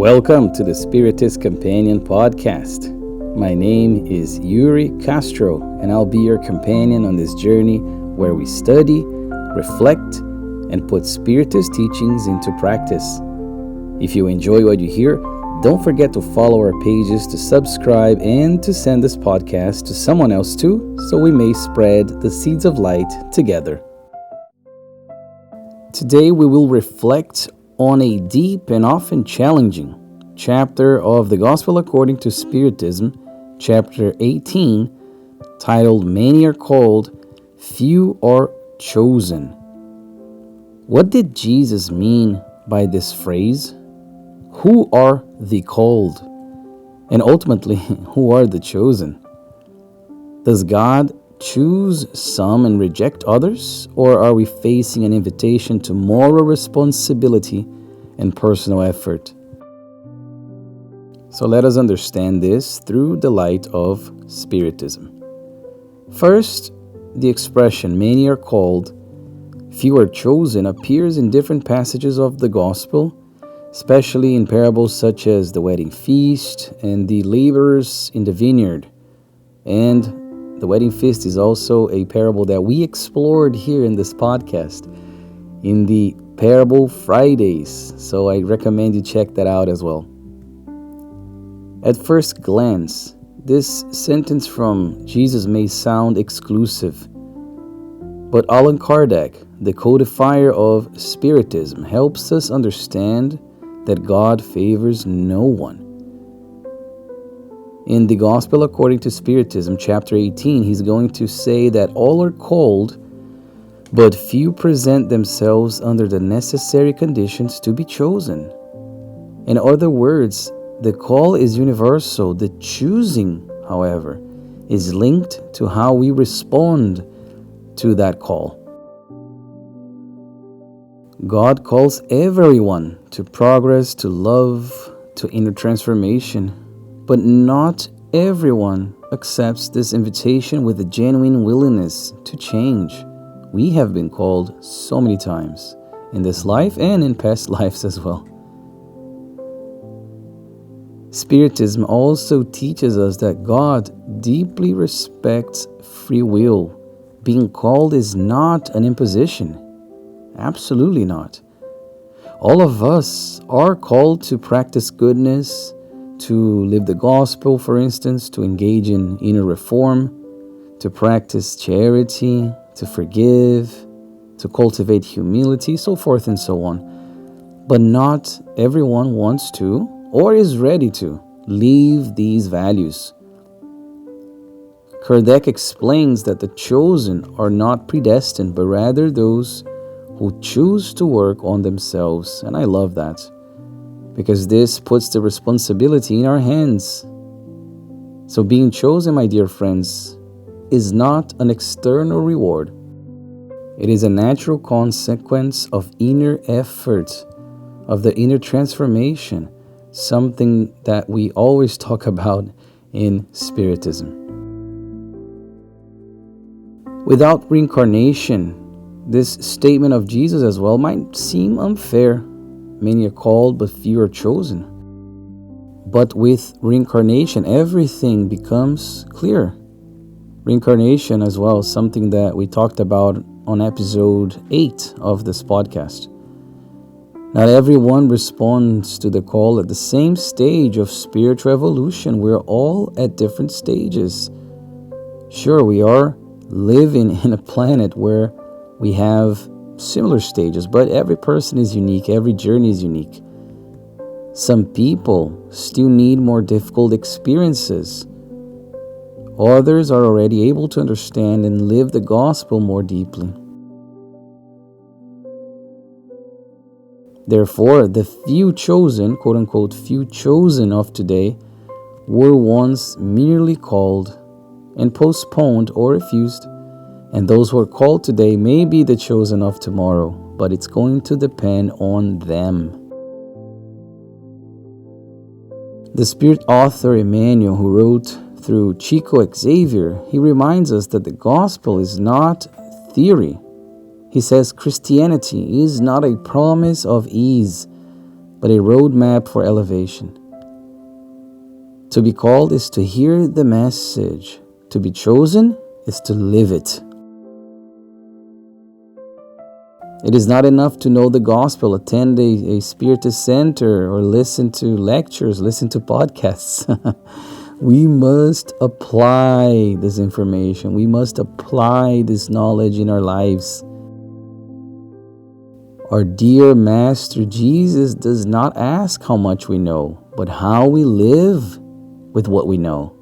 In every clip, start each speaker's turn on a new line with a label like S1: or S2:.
S1: Welcome to the Spiritist Companion Podcast. My name is Yuri Castro, and I'll be your companion on this journey where we study, reflect, and put Spiritist teachings into practice. If you enjoy what you hear, don't forget to follow our pages, to subscribe, and to send this podcast to someone else too, so we may spread the seeds of light together. Today we will reflect on a deep and often challenging chapter of the Gospel according to Spiritism, chapter 18, titled Many Are Called, Few Are Chosen. What did Jesus mean by this phrase? Who are the called? And ultimately, who are the chosen? Does God choose some and reject others? Or are we facing an invitation to moral responsibility and personal effort? So let us understand this through the light of Spiritism. First, the expression many are called, few are chosen appears in different passages of the Gospel, especially in parables such as the wedding feast and the laborers in the vineyard. And the wedding feast is also a parable that we explored here in this podcast in the Parable Fridays. So I recommend you check that out as well. At first glance, this sentence from Jesus may sound exclusive, but Allan Kardec, the codifier of Spiritism, helps us understand that God favors no one. In the Gospel according to Spiritism, chapter 18, he's going to say that all are called, but few present themselves under the necessary conditions to be chosen. In other words, the call is universal. The choosing, however, is linked to how we respond to that call. God calls everyone to progress, to love, to inner transformation. But not everyone accepts this invitation with a genuine willingness to change. We have been called so many times in this life and in past lives as well. Spiritism also teaches us that God deeply respects free will. Being called is not an imposition. Absolutely not. All of us are called to practice goodness, to live the gospel, for instance, to engage in inner reform, to practice charity, to forgive, to cultivate humility, so forth and so on. But not everyone wants to or is ready to live these values. Kardec explains that the chosen are not predestined, but rather those who choose to work on themselves. And I love that, because this puts the responsibility in our hands. So being chosen, my dear friends, is not an external reward. It is a natural consequence of inner effort, of the inner transformation, something that we always talk about in Spiritism. Without reincarnation, this statement of Jesus as well might seem unfair. Many are called, but few are chosen. But with reincarnation, everything becomes clear. Reincarnation as well is something that we talked about on episode 8 of this podcast. Not everyone responds to the call at the same stage of spiritual evolution. We're all at different stages. Sure, we are living in a planet where we have similar stages, but every person is unique, every journey is unique. Some people still need more difficult experiences. Others are already able to understand and live the gospel more deeply. Therefore, the few chosen, quote unquote, few chosen of today were once merely called and postponed or refused. And those who are called today may be the chosen of tomorrow, but it's going to depend on them. The Spirit author Emmanuel, who wrote through Chico Xavier, he reminds us that the gospel is not theory. He says Christianity is not a promise of ease, but a roadmap for elevation. To be called is to hear the message. To be chosen is to live it. It is not enough to know the gospel, attend a Spiritist center, or listen to lectures, listen to podcasts. We must apply this information. We must apply this knowledge in our lives. Our dear Master Jesus does not ask how much we know, but how we live with what we know.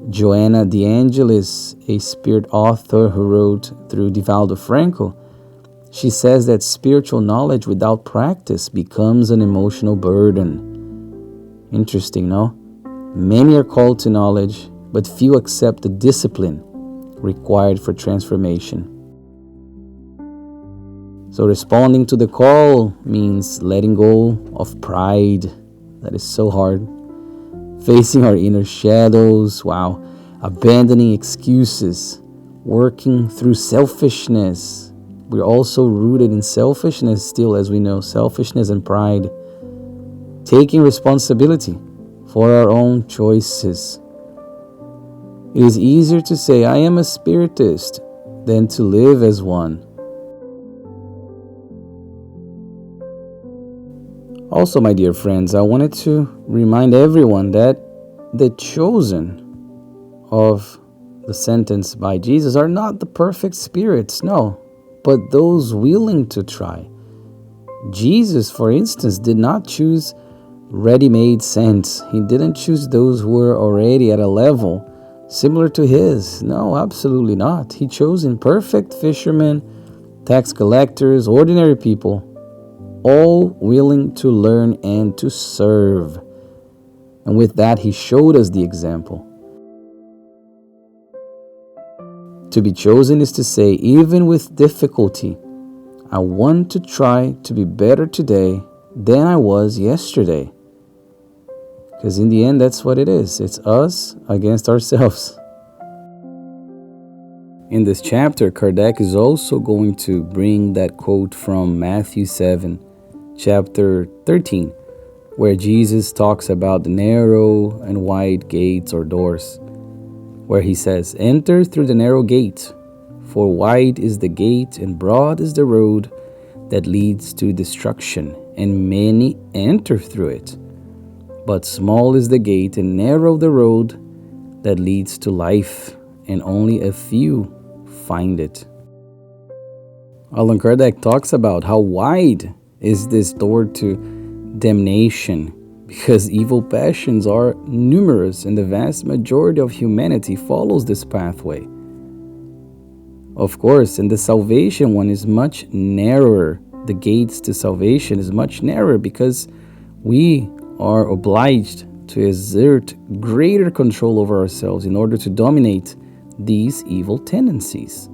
S1: Joanna De Angelis, a spirit author who wrote through Divaldo Franco, she says that spiritual knowledge without practice becomes an emotional burden. Interesting, no? Many are called to knowledge, but few accept the discipline required for transformation. So responding to the call means letting go of pride. That is so hard. Facing our inner shadows, abandoning excuses, working through selfishness. We're also rooted in selfishness still, as we know, selfishness and pride. Taking responsibility for our own choices. It is easier to say, I am a Spiritist, than to live as one. Also, my dear friends, I wanted to remind everyone that the chosen of the sentence by Jesus are not the perfect spirits, no, but those willing to try. Jesus, for instance, did not choose ready-made saints. He didn't choose those who were already at a level similar to his. No, absolutely not. He chose imperfect fishermen, tax collectors, ordinary people, all willing to learn and to serve. And with that, he showed us the example. To be chosen is to say, even with difficulty, I want to try to be better today than I was yesterday. Because in the end, that's what it is. It's us against ourselves. In this chapter, Kardec is also going to bring that quote from Matthew 7, chapter 13, where Jesus talks about the narrow and wide gates or doors, where he says, enter through the narrow gate, for wide is the gate and broad is the road that leads to destruction, and many enter through it. But small is the gate and narrow the road that leads to life, and only a few find it. Allan Kardec talks about how wide is this door to damnation, because evil passions are numerous and the vast majority of humanity follows this pathway. Of course, and the salvation one is much narrower. The gates to salvation is much narrower because we are obliged to exert greater control over ourselves in order to dominate these evil tendencies.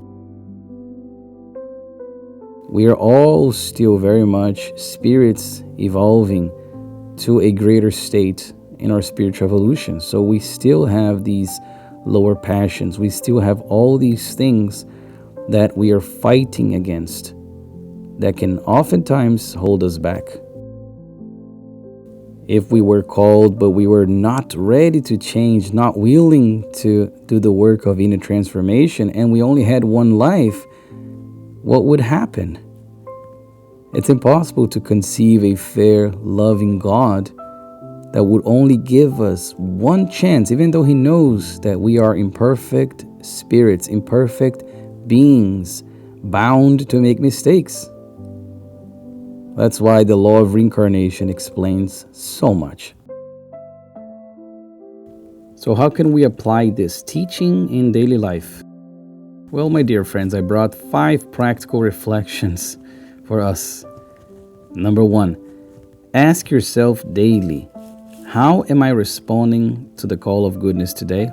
S1: We are all still very much spirits evolving to a greater state in our spiritual evolution. So we still have these lower passions. We still have all these things that we are fighting against that can oftentimes hold us back. If we were called, but we were not ready to change, not willing to do the work of inner transformation, and we only had one life, what would happen? It's impossible to conceive a fair, loving God that would only give us one chance, even though He knows that we are imperfect spirits, imperfect beings, bound to make mistakes. That's why the law of reincarnation explains so much. So how can we apply this teaching in daily life? Well, my dear friends, I brought 5 practical reflections for us. Number 1, ask yourself daily, how am I responding to the call of goodness today?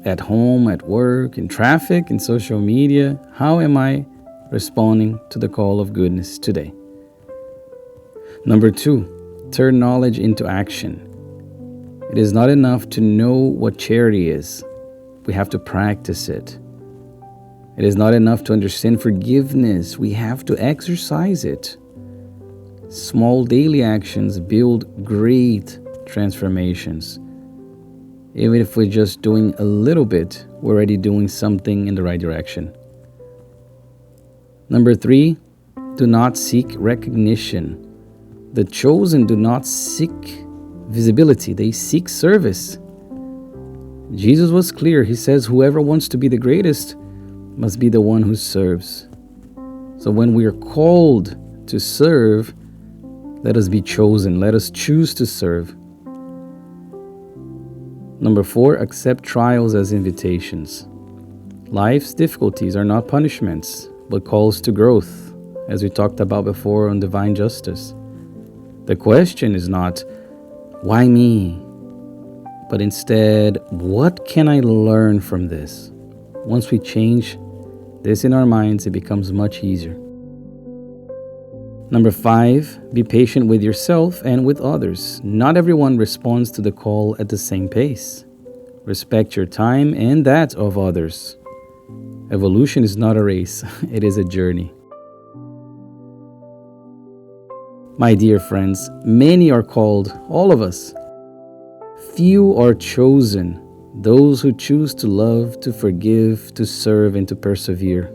S1: At home, at work, in traffic, in social media, how am I responding to the call of goodness today? Number 2, turn knowledge into action. It is not enough to know what charity is. We have to practice it. It is not enough to understand forgiveness. We have to exercise it. Small daily actions build great transformations. Even if we're just doing a little bit, we're already doing something in the right direction. Number 3, do not seek recognition. The chosen do not seek visibility, they seek service. Jesus was clear. He says, whoever wants to be the greatest must be the one who serves. So when we are called to serve, let us be chosen. Let us choose to serve. Number 4, accept trials as invitations. Life's difficulties are not punishments, but calls to growth, as we talked about before on divine justice. The question is not, why me? But instead, what can I learn from this? Once we change this in our minds, it becomes much easier. Number 5, be patient with yourself and with others. Not everyone responds to the call at the same pace. Respect your time and that of others. Evolution is not a race, it is a journey. My dear friends, many are called, all of us. Few are chosen, those who choose to love, to forgive, to serve, and to persevere.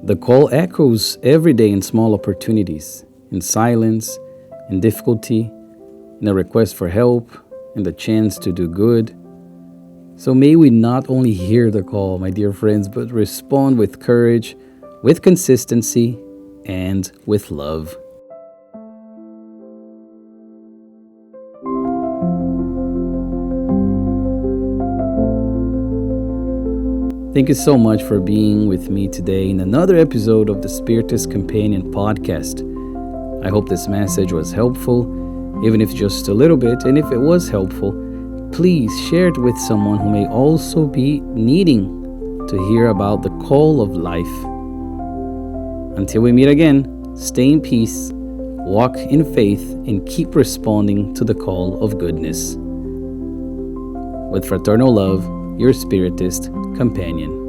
S1: The call echoes every day in small opportunities, in silence, in difficulty, in a request for help, in the chance to do good. So may we not only hear the call, my dear friends, but respond with courage, with consistency, and with love. Thank you so much for being with me today in another episode of the Spiritist Companion podcast. I hope this message was helpful, even if just a little bit, and if it was helpful, please share it with someone who may also be needing to hear about the call of life. Until we meet again, stay in peace, walk in faith, and keep responding to the call of goodness. With fraternal love, your Spiritist companion.